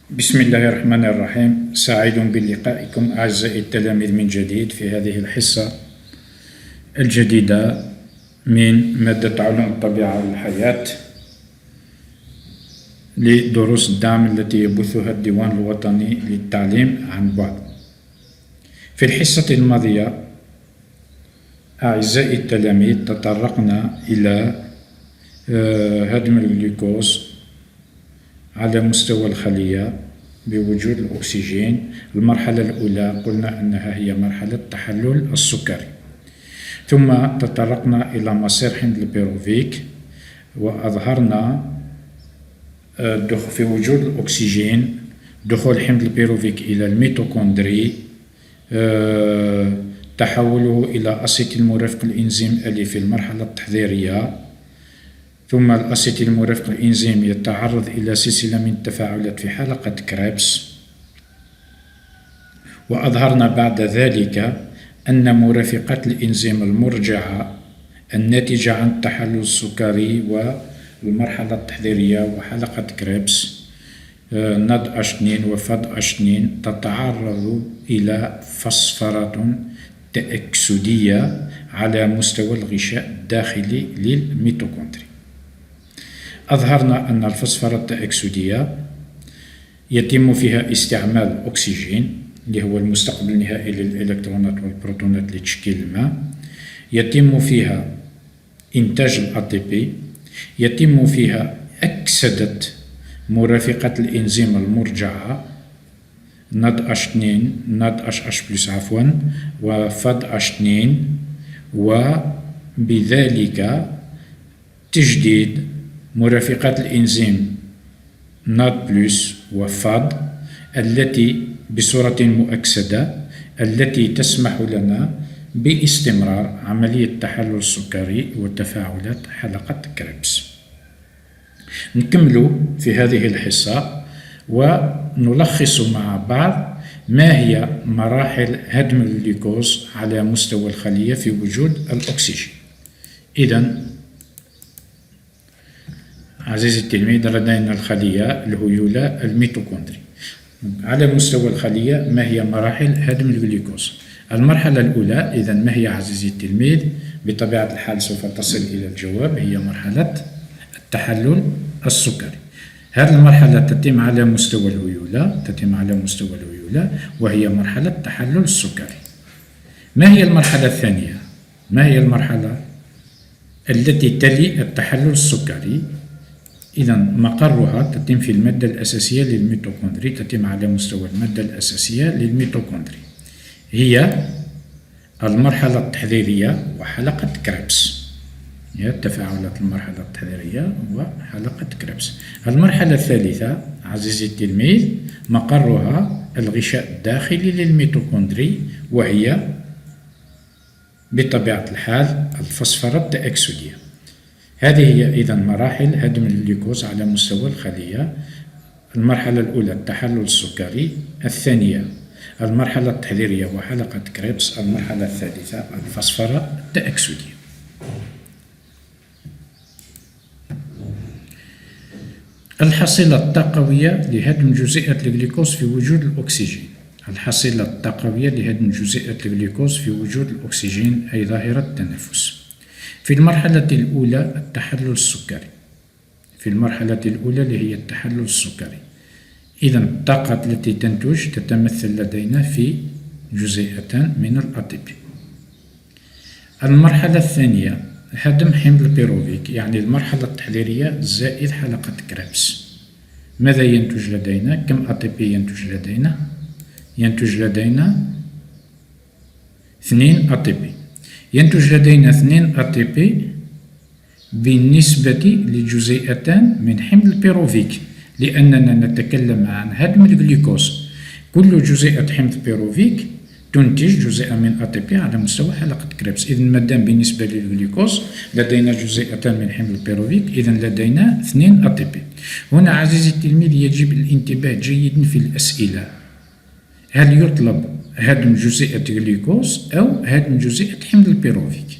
بسم الله الرحمن الرحيم. سعيد بلقائكم أعزائي التلاميذ من جديد في هذه الحصة الجديدة من مادة علوم الطبيعة والحياة لدروس الدعم التي يبثها الديوان الوطني للتعليم عن بعد. في الحصة الماضية أعزائي التلاميذ تطرقنا إلى هدم الجلوكوز على مستوى الخلية بوجود الأكسجين. المرحلة الأولى قلنا أنها هي مرحلة تحلل السكري، ثم تطرقنا إلى مصير حمض البيروفيك وأظهرنا في وجود الأكسجين دخول حمض البيروفيك إلى الميتوكوندري، تحوله إلى أسيتيل مرافق الإنزيم ألي في المرحلة التحضيرية، ثم الأسيتيل مرافق الإنزيم يتعرض إلى سلسلة من التفاعلات في حلقة كريبس. وأظهرنا بعد ذلك أن مرافقات الإنزيم المرجعة الناتجة عن التحلل السكري والمرحلة التحضيرية وحلقة كريبس NAD2 وFAD2 تتعرض إلى فسفرات تأكسدية على مستوى الغشاء الداخلي للميتوكوندري. أظهرنا أن الفسفرة التأكسدية يتم فيها استعمال الأكسجين اللي هو المستقبل النهائي للإلكترونات والبروتونات لتشكيل الماء، يتم فيها إنتاج الATP، يتم فيها أكسدة مرافقة الإنزيم المرجعة NADH+ وFAD2، وبذلك تجديد مرافقات الإنزيم NAD+ وFAD التي بصورة مؤكسدة التي تسمح لنا باستمرار عملية التحلل السكري وتفاعلات حلقة كريبس. نكمل في هذه الحصة ونلخص مع بعض ما هي مراحل هدم الجلوكوز على مستوى الخلية في وجود الأكسجين. إذن عزيزي التلميذ، لدينا الخلية الهيولة الميتوكوندري. على مستوى الخلية ما هي مراحل هدم الجلوكوز؟ المرحلة الأولى إذن ما هي عزيزي التلميذ؟ بطبيعة الحال سوف تصل إلى الجواب، هي مرحلة التحلل السكري. هذه المرحلة تتم على مستوى الهيولة وهي مرحلة التحلل السكري. ما هي المرحلة الثانية؟ ما هي المرحلة التي تلي التحلل السكري؟ إذن مقرها تتم في المادة الأساسية للميتوكوندري، تتم على مستوى المادة الأساسية للميتوكوندري، هي المرحلة التحضيرية وحلقة كريبس. هي تفاعلات المرحلة التحضيرية وحلقة كريبس. المرحلة الثالثة عزيزي التلميذ مقرها الغشاء الداخلي للميتوكوندري، وهي بطبيعة الحال الفسفرة التأكسدية. هذه هي إذن مراحل هدم الجلوكوز على مستوى الخلية. المرحلة الأولى التحلل السكري، الثانية المرحلة التحضيرية وحلقة كريبس، المرحلة الثالثة الفسفرة التأكسدية. الحصيلة الطاقوية لهدم جزيئات الجلوكوز في وجود الأكسجين. الحصيلة الطاقوية لهدم جزيئات الجلوكوز في وجود الأكسجين أي ظاهرة التنفس. في المرحلة الأولى التحلل السكري، في المرحلة الأولى اللي هي التحلل السكري، إذن الطاقة التي تنتج تتمثل لدينا في جزيئتان من الATP. المرحلة الثانية هدم حمض البيروفيك، يعني المرحلة التحضيرية زائد حلقة كريبس. ماذا ينتج لدينا؟ كم ATP ينتج لدينا؟ ينتج لدينا 2 ATP. ينتج لدينا 2 ATP بالنسبة لجزيئتان من حمض البيروفيك، لأننا نتكلم عن هدم الجلوكوز. كل جزيئة حمض البيروفيك تنتج جزيئة من ATP على مستوى حلقة كريبس. إذن مادام بالنسبة للجلوكوز لدينا جزيئتان من حمض البيروفيك، إذن لدينا 2 ATP. هنا عزيزي التلميذ يجب الانتباه جيدا في الأسئلة، هل يطلب هدم جزيئة جلوكوز أو هدم جزيئة حمض البيروفيك؟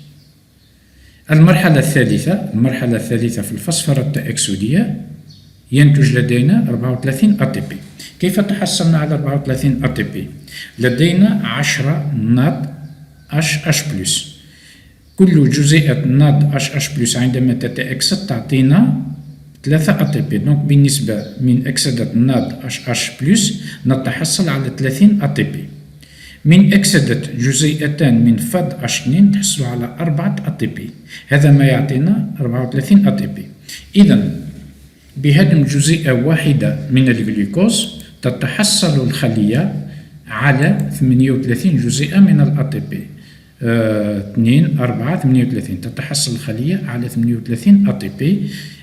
المرحلة الثالثة في الفسفرة التأكسدية ينتج لدينا 34 ATP. كيف تحصلنا على 34 ATP؟ لدينا 10 ناد HH+. كل جزيئة ناد HH+ عندما تتأكسد تعطينا 3 ATP. دونك بالنسبة من أكسدة ناد HH+ نتحصل على 30 ATP. من أكسدة جزيئتان من فض H2 تحصل على 4 ATP. هذا ما يعطينا 34 ATP. إذا بهدم جزيئة واحدة من الجلوكوز تتحصل الخلية على 38 جزيئة من الATP. 2 4 38 تتحصل الخلية على 38 ATP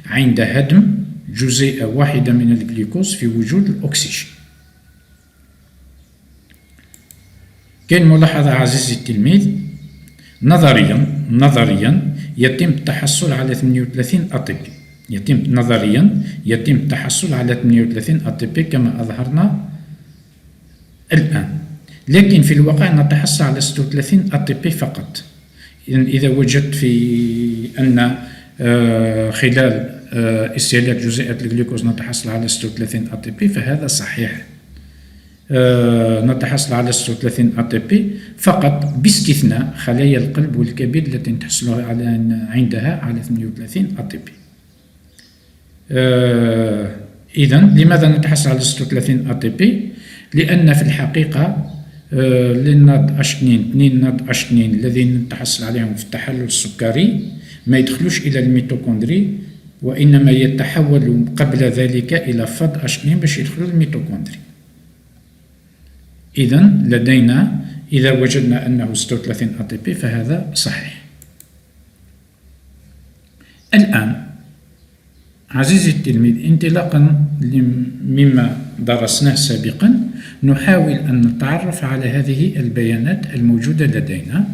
عند هدم جزيئة واحدة من الجلوكوز في وجود الأكسجين. كاين ملاحظة عزيزي التلميذ، نظريا يتم التحصل على 38 ATP. نظريا يتم التحصل على 38 ATP كما أظهرنا الآن، لكن في الواقع نتحصل على 36 ATP فقط. إذا وجدت في أن خلال استهلاك جزيئة الجلوكوز نتحصل على 36 ATP فهذا صحيح. نتحصل على 36 ATP فقط باستثناء خلايا القلب والكبد التي نتحصل عندها على 38 ATP. إذا لماذا نتحصل على 36 ATP؟ لأن في الحقيقة للناد H2 2 ناد H2 الذين نتحصل عليهم في التحلل السكري ما يدخلوش إلى الميتوكوندري، وإنما يتحول قبل ذلك إلى فض H2 باش يدخلوا الميتوكوندري. إذا لدينا إذا وجدنا أنه 36 ATP فهذا صحيح. الآن عزيزي التلميذ، انطلاقا مما درسناه سابقا نحاول أن نتعرف على هذه البيانات الموجودة لدينا.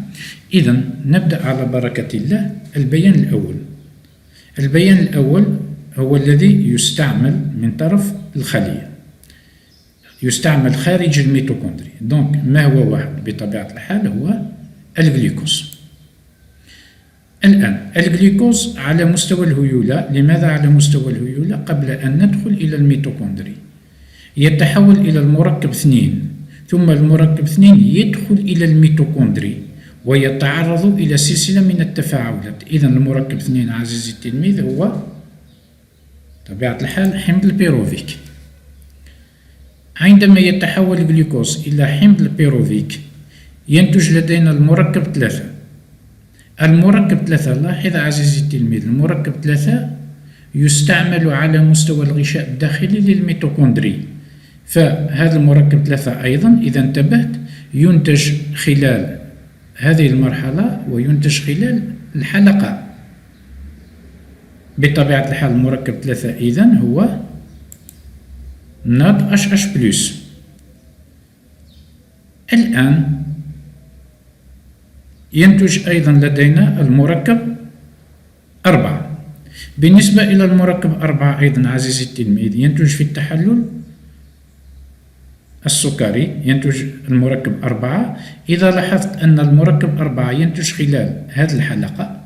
إذا نبدأ على بركة الله. البيان الأول هو الذي يستعمل من طرف الخلية، يستعمل خارج الميتوكوندري. دونك ما هو واحد بطبيعة الحال هو الجلوكوز. الآن الجلوكوز على مستوى الهيولة. لماذا على مستوى الهيولة؟ قبل أن ندخل إلى الميتوكوندري يتحول إلى المركب 2، ثم المركب 2 يدخل إلى الميتوكوندري ويتعرض إلى سلسلة من التفاعلات. إذا المركب 2 عزيزي التلميذ هو طبيعة الحال حمض البيروفيك. عندما يتحول الجلوكوز إلى حمض البيروفيك ينتج لدينا المركب 3. المركب 3 لاحظ عزيزي التلميذ، المركب 3 يستعمل على مستوى الغشاء الداخلي للميتوكوندري. فهذا المركب 3 أيضا إذا انتبهت ينتج خلال هذه المرحلة وينتج خلال الحلقة. بطبيعة الحال المركب 3 إذن هو ناد HH+. الآن ينتج أيضا لدينا المركب 4. بالنسبة إلى المركب 4 أيضا عزيزي التلميذ ينتج في التحلل السكري ينتج المركب 4. إذا لاحظت أن المركب 4 ينتج خلال هذه الحلقة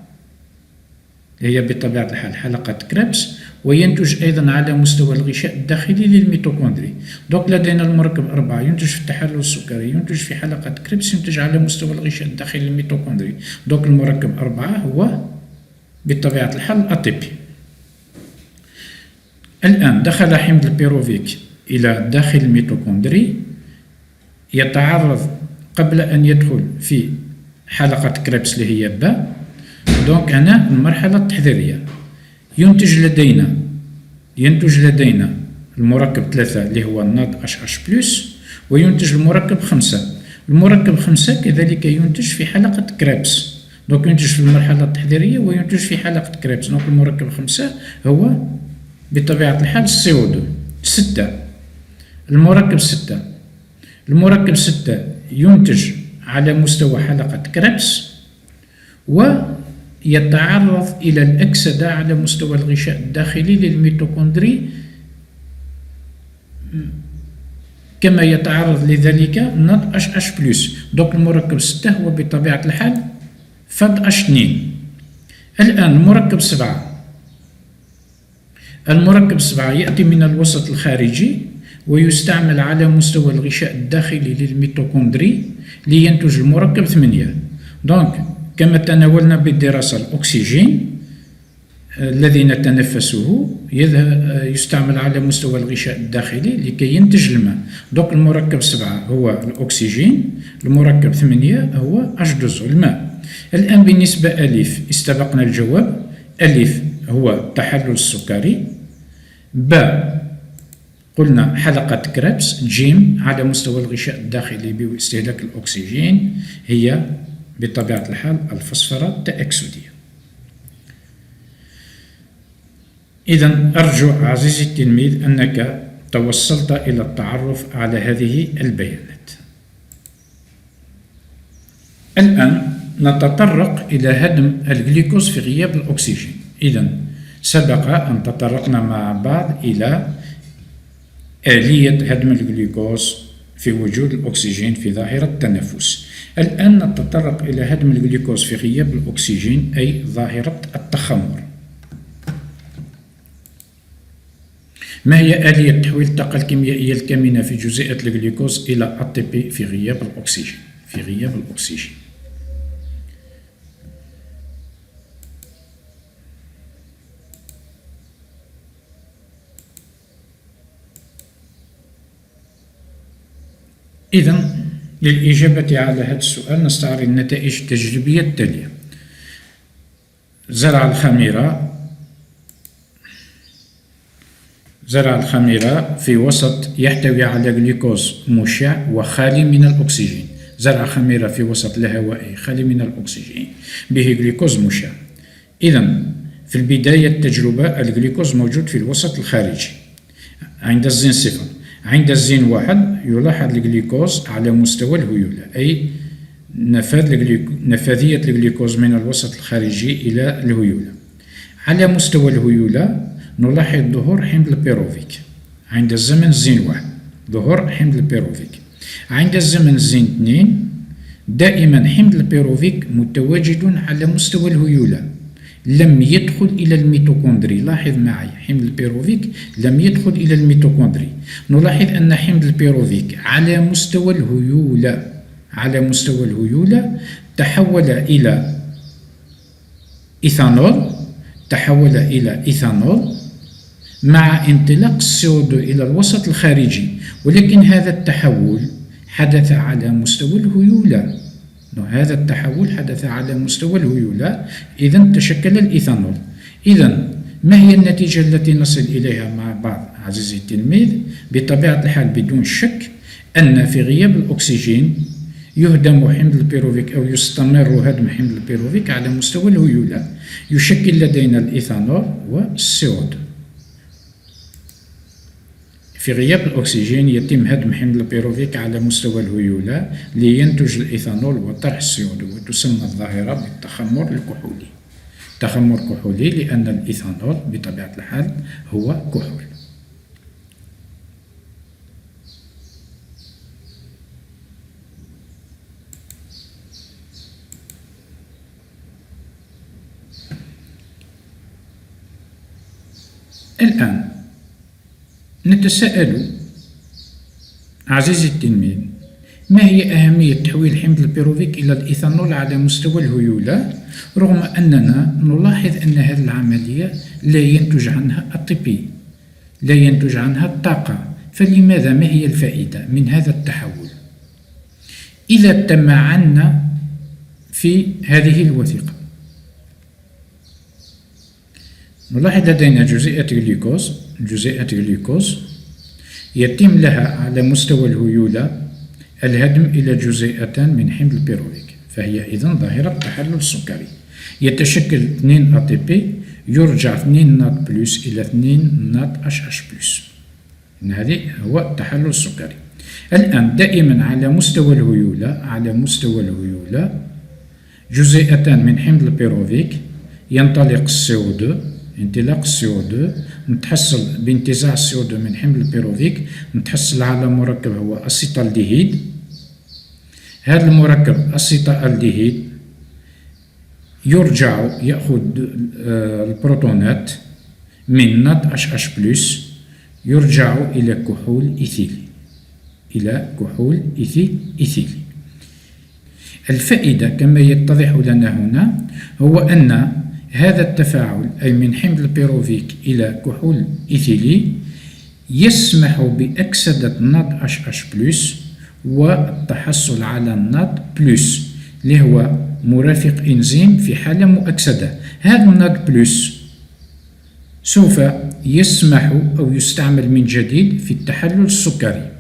هي بطبيعة الحال حلقة كريبس، وينتج أيضا على مستوى الغشاء الداخلي للميتوكوندري. دونك لدينا المركب 4 ينتج في التحلل السكري، ينتج في حلقة كريبس، ينتج على مستوى الغشاء الداخلي للميتوكوندري. دونك المركب 4 هو بطبيعة الحال ATP. الآن دخل حمض البيروفيك إلى داخل الميتوكوندري، يتعرض قبل أن يدخل في حلقة كريبس اللي هي باء. دونك هنا المرحلة التحضيرية ينتج لدينا المركب 3 اللي هو الناد HH+، وينتج المركب 5. المركب 5 كذلك ينتج في حلقة كريبس. دونك ينتج في المرحلة التحضيرية وينتج في حلقة كريبس. دونك المركب 5 هو بطبيعة الحال CO2. 6 المركب 6 ينتج على مستوى حلقة كريبس ويتعرض إلى الأكسدة على مستوى الغشاء الداخلي للميتوكوندري كما يتعرض لذلك ناد HH+. دونك المركب 6 هو بطبيعة الحال فض H2. الآن المركب 7 يأتي من الوسط الخارجي ويستعمل على مستوى الغشاء الداخلي للميتوكوندري لينتج المركب 8. دونك كما تناولنا بالدراسة الأكسجين الذي نتنفسه يستعمل على مستوى الغشاء الداخلي لكي ينتج الماء. دونك المركب 7 هو الأكسجين، المركب 8 هو H2O الماء. الآن بالنسبة ألف استبقنا الجواب. ألف هو التحلل السكري، باء قلنا حلقة كريبس، جيم على مستوى الغشاء الداخلي باستهلاك الأكسجين هي بطبيعة الحال الفسفرة التأكسدية. إذا أرجو عزيزي التلميذ أنك توصلت إلى التعرف على هذه البيانات. الآن نتطرق إلى هدم الجلوكوز في غياب الأكسجين. إذا سبق أن تطرقنا مع بعض إلى آلية هدم الجلوكوز في وجود الأكسجين في ظاهرة التنفس. الآن نتطرق إلى هدم الجلوكوز في غياب الأكسجين أي ظاهرة التخمر. ما هي آلية تحويل الطاقة الكيميائية الكامنة في جزيئة الجلوكوز إلى ATP في غياب الأكسجين؟ في غياب الأكسجين. إذا للإجابة على هذا السؤال نستعرض النتائج التجريبية التالية. زرع الخميرة في وسط يحتوي على جلوكوز مشع وخالي من الأكسجين. زرع خميرة في وسط لا هوائي خالي من الأكسجين به جلوكوز مشع. إذا في البداية التجربة الجلوكوز موجود في الوسط الخارجي عند الزين 0. عند الزين 1 يلاحظ الجلوكوز على مستوى الهيولة، أي نفاذية الجلوكوز من الوسط الخارجي إلى الهيولة. على مستوى الهيولة نلاحظ ظهور حمض البيروفيك عند الزمن زين 1، ظهور حمض البيروفيك. عند الزمن زين 2 دائما حمض البيروفيك متواجد على مستوى الهيولة، لم يدخل إلى الميتوكوندري. لاحظ معي حمض البيروفيك لم يدخل إلى الميتوكوندري. نلاحظ أن حمض البيروفيك على مستوى الهيولة تحول إلى إيثانول مع انطلاق CO2 إلى الوسط الخارجي، ولكن هذا التحول حدث على مستوى الهيولة. إذن تشكل الإيثانول. إذن ما هي النتيجة التي نصل إليها مع بعض عزيزي التلميذ؟ بطبيعة الحال بدون شك أن في غياب الأكسجين يهدم حمض البيروفيك أو يستمر هدم حمض البيروفيك على مستوى الهيولة، يشكل لدينا الإيثانول والسيود. في غياب الأكسجين يتم هدم حمض البيروفيك على مستوى الهيولة لينتج الإيثانول وطرح السيود، وتسمى الظاهرة بالتخمر الكحولي. تخمر كحولي لأن الإيثانول بطبيعة الحال هو كحول. الآن نتساءل عزيزي التلميذ، ما هي أهمية تحويل حمض البيروفيك إلى الإيثانول على مستوى الهيولة رغم أننا نلاحظ أن هذه العملية لا ينتج عنها ATP، لا ينتج عنها الطاقة؟ فلماذا؟ ما هي الفائدة من هذا التحول؟ إذا تمعنا في هذه الوثيقة نلاحظ لدينا جزيئة جلوكوز يتم لها على مستوى الهيولة الهدم إلى جزيئتان من حمض البيروفيك، فهي إذن ظاهرة التحلل السكري. يتشكل 2 ATP يرجع 2 نات بلس إلى 2 نات HH بلس. هذا هو التحلل السكري. الآن دائما على مستوى الهيولة جزيئتان من حمض البيروفيك ينطلق انطلاق CO2 نتحصل بانتزاع CO2 من حمض البيروفيك، نتحصل على مركب هو أسيتالديهيد. هذا المركب أسيتالديهيد يأخذ البروتونات من نات HH+، يرجع إلى كحول إيثيلي. الفائدة كما يتضح لنا هنا هو أن هذا التفاعل أي من حمض البيروفيك إلى كحول إيثيلي يسمح بأكسدة ناد HH+ والتحصل على الناد بلس اللي هو مرافق إنزيم في حالة مؤكسدة. هذا الناد بلس سوف يسمح أو يستعمل من جديد في التحلل السكري.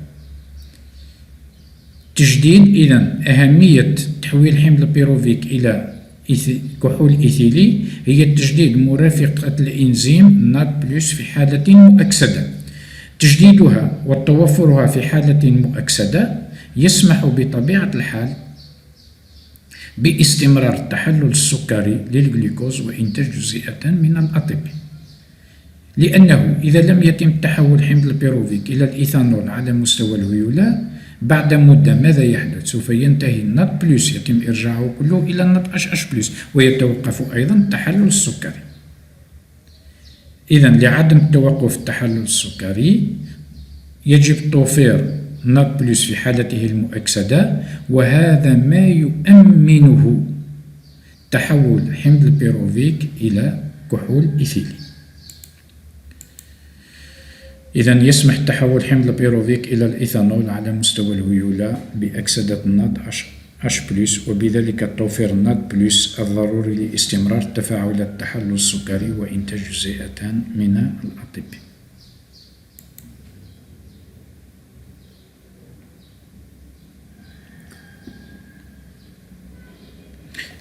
تجديد إذن أهمية تحويل حمض البيروفيك إلى كحول إيثيلي هي تجديد مرافقة الإنزيم ناد بلس في حالة مؤكسدة. تجديدها وتوفرها في حالة مؤكسدة يسمح بطبيعة الحال باستمرار التحلل السكري للجلوكوز وإنتاج جزيئة من الأطيبي، لأنه إذا لم يتم تحول حمض البيروفيك إلى الإيثانول على مستوى الهيولة بعد مدة ماذا يحدث؟ سوف ينتهي الناد بلس، يتم إرجاعه كله إلى الناد HH+ ويتوقف أيضا التحلل السكري. إذن لعدم توقف التحلل السكري يجب توفير ناد بلس في حالته المؤكسدة، وهذا ما يؤمنه تحول حمض البيروفيك إلى كحول إيثيلي. إذن يسمح تحول حمض البيروفيك إلى الإيثانول على مستوى الهيولة بأكسدة الناد H+، وبذلك توفير الناد بلس الضروري لاستمرار تفاعل التحلل السكري وإنتاج جزيئتان من الأطيبي.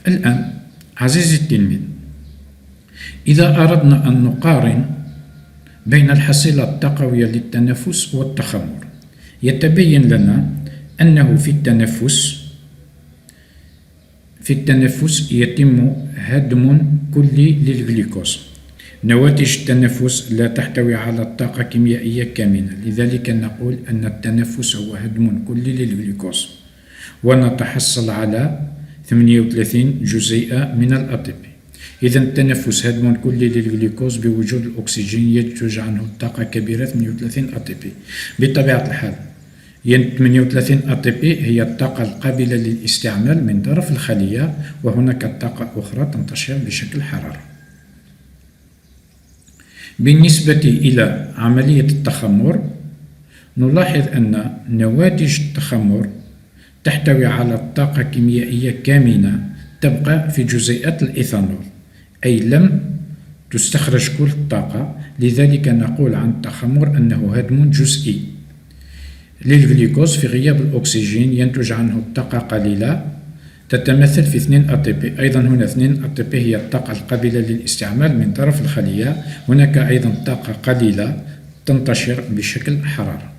الآن عزيزي التلميذ، إذا أردنا أن نقارن بين الحصيلة الطاقوية للتنفس والتخمر يتبين لنا أنه في التنفس يتم هدم كلي للجلوكوز. نواتج التنفس لا تحتوي على طاقة كيميائية كامنة، لذلك نقول أن التنفس هو هدم كلي للجلوكوز، ونتحصل على 38 جزيئة من الأطيبي. إذا التنفس هدم كلي للجلوكوز بوجود الأكسجين ينتج عنه طاقة كبيرة 38 أطيبي. بطبيعة الحال 38 أطيبي هي الطاقة القابلة للاستعمال من طرف الخلية، وهناك طاقة أخرى تنتشر بشكل حرارة. بالنسبة إلى عملية التخمر نلاحظ أن نواتج التخمر تحتوي على طاقة كيميائية كامنة تبقى في جزيئات الإيثانول، أي لم تستخرج كل الطاقة، لذلك نقول عن التخمر أنه هدم جزئي للجلوكوز في غياب الأكسجين ينتج عنه طاقة قليلة تتمثل في 2 أطيبي. أيضا هنا 2 أطيبي هي الطاقة القابلة للاستعمال من طرف الخلية، هناك أيضا طاقة قليلة تنتشر بشكل حرارة.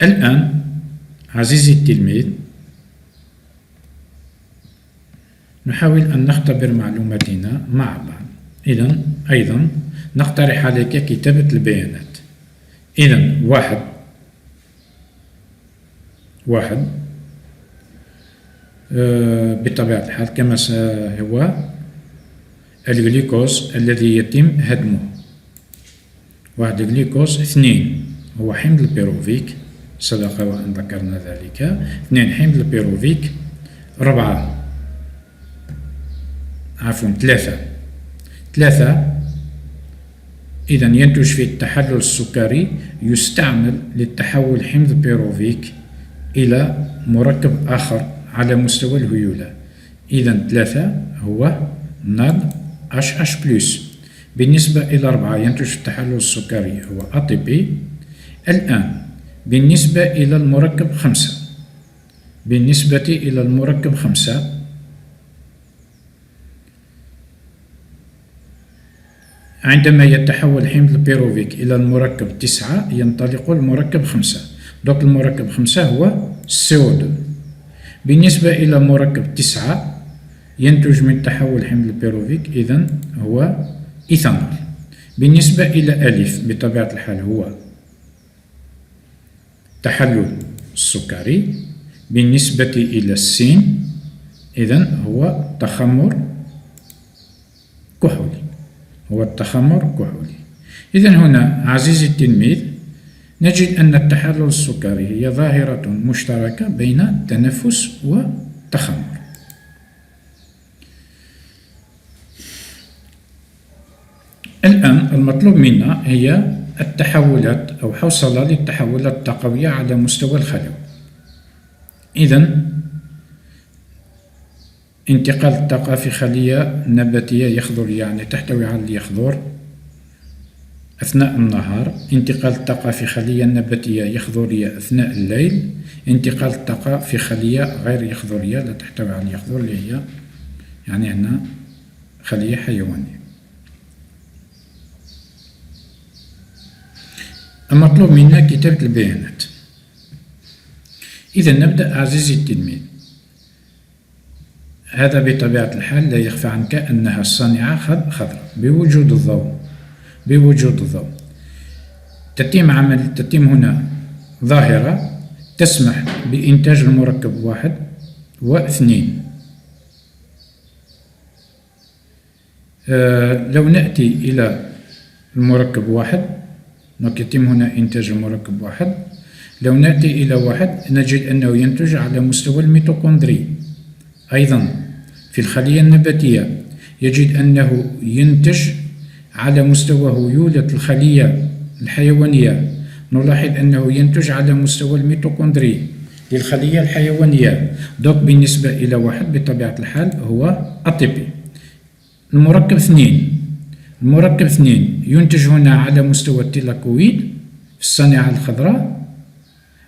الآن عزيزي التلميذ نحاول أن نختبر معلوماتنا مع بعض. إذن أيضا نقترح عليك كتابة البيانات. إذن واحد بطبيعة الحال كما هو الجلوكوز الذي يتم هدمه. الجلوكوز. 2 هو حمض البيروفيك، سبق وأن ذكرنا ذلك. 2 حمض البيروفيك. 3 إذن ينتج في التحلل السكري يستعمل للتحول حمض البيروفيك إلى مركب آخر على مستوى الهيولة. إذن 3 هو ناد HH+. بالنسبة إلى 4 ينتج في التحلل السكري هو أطيبي. الآن بالنسبة إلى المركب 5 عندما يتحول حمض البيروفيك إلى المركب 9 ينطلق المركب 5. دوك المركب 5 هو CO2. بالنسبة إلى مركب 9 ينتج من تحول حمض البيروفيك إذن هو إيثانول. بالنسبة إلى ألف بطبيعة الحال هو تحلل السكري. بالنسبة إلى السين إذن هو تخمر كحولي، هو التخمر الكحولي. إذا هنا عزيزي التلميذ نجد أن التحلل السكري هي ظاهرة مشتركة بين التنفس والتخمر. الآن المطلوب منا هي التحولات أو حوصلة للتحولات الطاقوية على مستوى الخلوي. إذن انتقال الطاقة في خلية نباتية يخضرية يعني تحتوي على اليخضر أثناء النهار، انتقال الطاقة في خلية نباتية يخضرية أثناء الليل، انتقال الطاقة في خلية غير يخضرية لا تحتوي على اليخضر اللي هي يعني هنا خلية حيوانية. المطلوب منا كتابة البيانات. إذا نبدأ عزيزي التلميذ. هذا بطبيعة الحال لا يخفى عنك أنها الصانعة خضراء بوجود الضوء. تتم هنا ظاهرة تسمح بإنتاج المركب 1 و2. لو نأتي إلى المركب 1 يتم هنا إنتاج المركب 1. لو نأتي إلى 1 نجد أنه ينتج على مستوى الميتوكوندري. أيضا في الخلية النباتية يجد أنه ينتج على مستوى هيولة الخلية الحيوانية. نلاحظ أنه ينتج على مستوى الميتوكوندري للخلية الحيوانية. دوك بالنسبة إلى 1 بطبيعة الحال هو ATP. المركب 2 ينتج هنا على مستوى التيلاكويد في الصانعة الخضراء،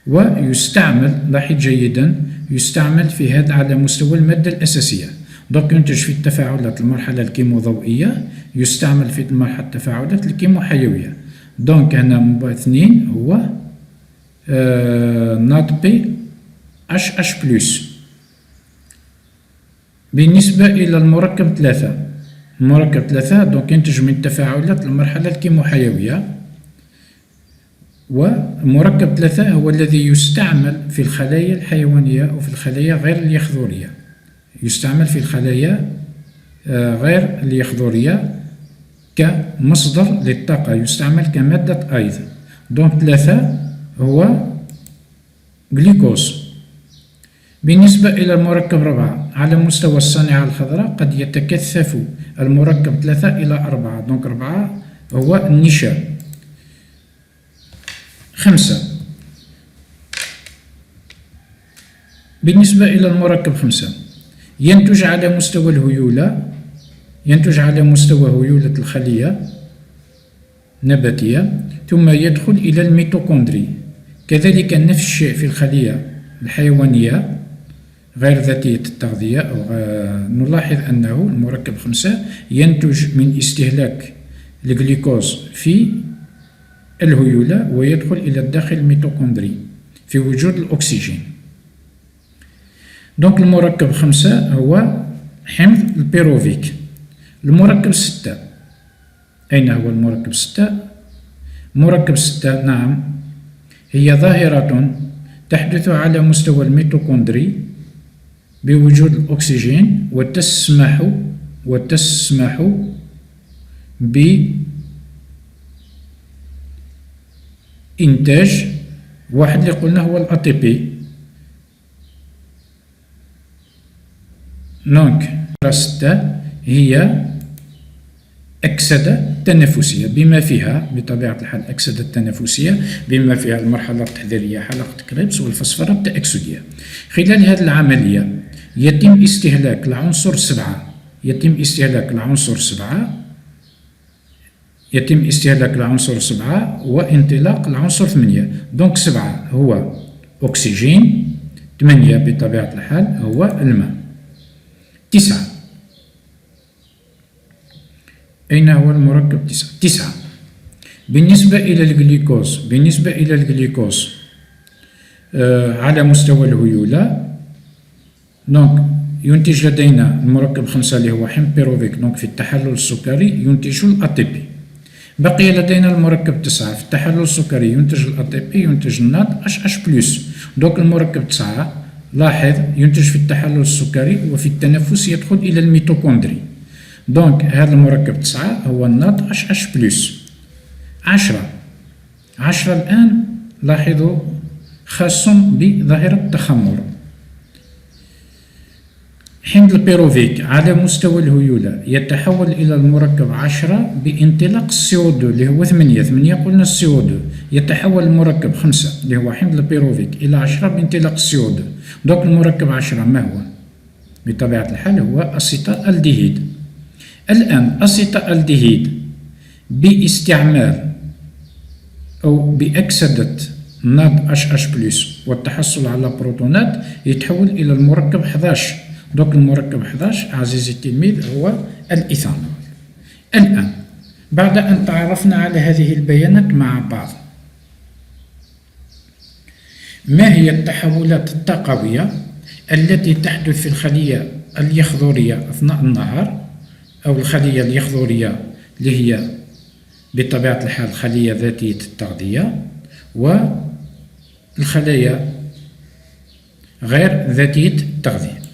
ويستعمل لاحظ جيدا يستعمل في هذا على مستوى المادة الأساسية. دوك ينتج في التفاعلات المرحلة الكيموضوئية، يستعمل في مرحلة التفاعلات الكيموحيوية. دونك هنا 2 هو NADP HH+. بالنسبة إلى المركب 3 دونك ينتج من تفاعلات المرحلة الكيموحيوية، ومركب 3 هو الذي يستعمل في الخلايا الحيوانية وفي الخلايا غير اليخضرية. يستعمل في الخلايا غير اليخضرية كمصدر للطاقة، يستعمل كمادة أيض. دونك 3 هو جلوكوز. بالنسبة إلى المركب 4 على مستوى الصانعة الخضراء قد يتكثف المركب 3 إلى 4. دونك 4 هو النشا. 5 بالنسبة إلى المركب 5 ينتج على مستوى الهيولة، ينتج على مستوى هيولة الخلية النباتية، ثم يدخل إلى الميتوكوندري. كذلك نفس الشيء في الخلية الحيوانية غير ذاتية التغذية أو نلاحظ أنه المركب 5 ينتج من استهلاك الجلوكوز في الهيولة ويدخل إلى الداخل الميتوكوندري في وجود الأكسجين. دونك المركب 5 هو حمض البيروفيك. المركب 6 أين هو المركب 6؟ مركب 6 نعم هي ظاهرة تحدث على مستوى الميتوكوندري بوجود الأكسجين وتسمح بإنتاج واحد اللي قلنا هو الATP. دونك 6 هي أكسدة تنافسية بما فيها بطبيعة الحال أكسدة تنافسية بما فيها المرحلة التحضيرية حلقة كريبس والفسفرة التأكسدية. خلال هذه العملية يتم استهلاك العنصر 7 وانطلاق العنصر 8. دونك 7 هو أكسجين، 8 بطبيعة الحال هو الماء. 9 أين هو المركب 9 بالنسبة إلى الجلوكوز على مستوى الهيولة. دونك ينتج لدينا المركب 5 اللي هو حمض بيروفيك. دونك في التحلل السكري ينتج الATP. بقي لدينا المركب 9 في التحلل السكري ينتج الATP، ينتج الناد HH+. دونك المركب 9 لاحظ ينتج في التحلل السكري وفي التنفس يدخل إلى الميتوكوندري. دونك هذا المركب 9 هو الناط HH بلس. 10 الآن لاحظوا خاص بظاهرة التخمر. حمض البيروفيك على مستوى الهيولة يتحول إلى المركب 10 بانطلاق CO2 اللي هو 8 قلنا CO2 يتحول المركب 5 اللي هو حمض البيروفيك إلى 10 بانطلاق CO2. دونك المركب 10 ما هو؟ بطبيعة الحال هو أسيتالديهيد. الآن أسيتالديهيد باستعمال أو بأكسدة ناض HH بلس والتحصل على بروتونات يتحول إلى المركب 11. دونك المركب 11 عزيزي التلميذ هو الإيثانول. الآن بعد أن تعرفنا على هذه البيانات مع بعض، ما هي التحولات الطاقوية التي تحدث في الخلية اليخذورية أثناء النهار، أو الخلية اليخذورية اللي هي بطبيعة الحال خلية ذاتية التغذية، والخلايا غير ذاتية التغذية.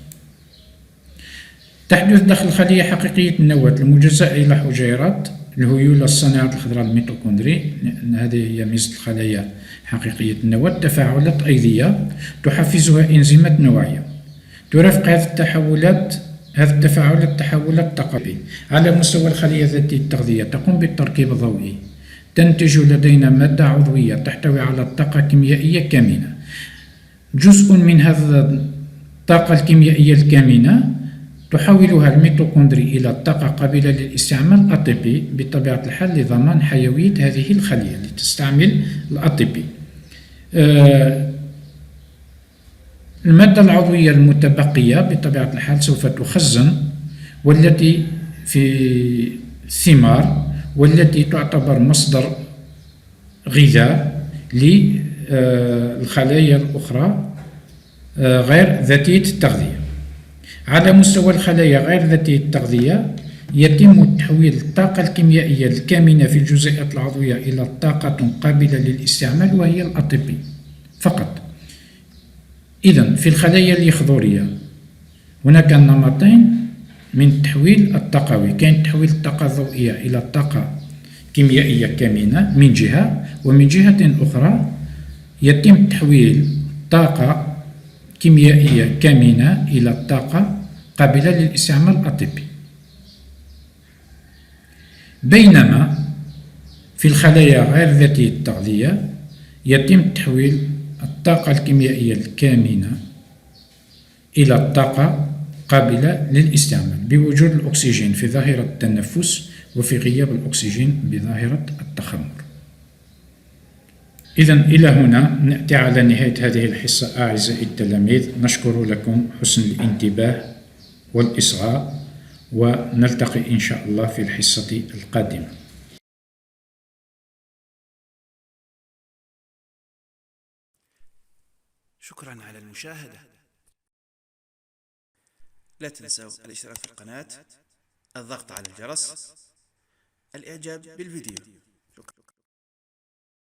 تحدث داخل الخلية حقيقية النواة المجزأة إلى حجيرات الهيولة الصانعة الخضراء الميتوكوندري، لأن هذه هي ميزة الخلايا حقيقية النواة، تفاعلات أيضية تحفزها إنزيمات نوعية. ترافق هذه التفاعلات تحولات طاقوية على مستوى الخلية ذاتية التغذية، تقوم بالتركيب الضوئي، تنتج لدينا مادة عضوية تحتوي على طاقة كيميائية كامنة. جزء من هذه الطاقة الكيميائية الكامنة تحولها الميتوكوندري إلى طاقة قابلة للاستعمال ATP بطبيعة الحال لضمان حيوية هذه الخلية لتستعمل ATP. المادة العضوية المتبقية بطبيعة الحال سوف تخزن، والتي في الثمار، والتي تعتبر مصدر غذاء للخلايا الأخرى غير ذاتية التغذية. على مستوى الخلايا غير ذاتية التغذية يتم تحويل الطاقة الكيميائية الكامنة في الجزيئات العضوية إلى طاقة قابلة للاستعمال وهي الATP فقط. إذن في الخلايا اليخذورية هناك نمطين من التحويل الطاقوي، كاين تحويل الطاقة الضوئية إلى طاقة كيميائية كامنة من جهة، ومن جهة أخرى يتم تحويل طاقة كيميائية كامنة إلى طاقة قابلة للاستعمال ATP. بينما في الخلايا غير ذاتية التغذية يتم تحويل الطاقة الكيميائية الكامنة إلى الطاقة قابلة للاستعمال بوجود الأكسجين في ظاهرة التنفس وفي غياب الأكسجين بظاهرة التخمر. إذن إلى هنا نأتي على نهاية هذه الحصة أعزائي التلاميذ. نشكر لكم حسن الانتباه والإصغاء، ونلتقي إن شاء الله في الحصة القادمة. شكرا على المشاهدة. لا تنسوا الاشتراك في القناة، الضغط على الجرس، الإعجاب بالفيديو.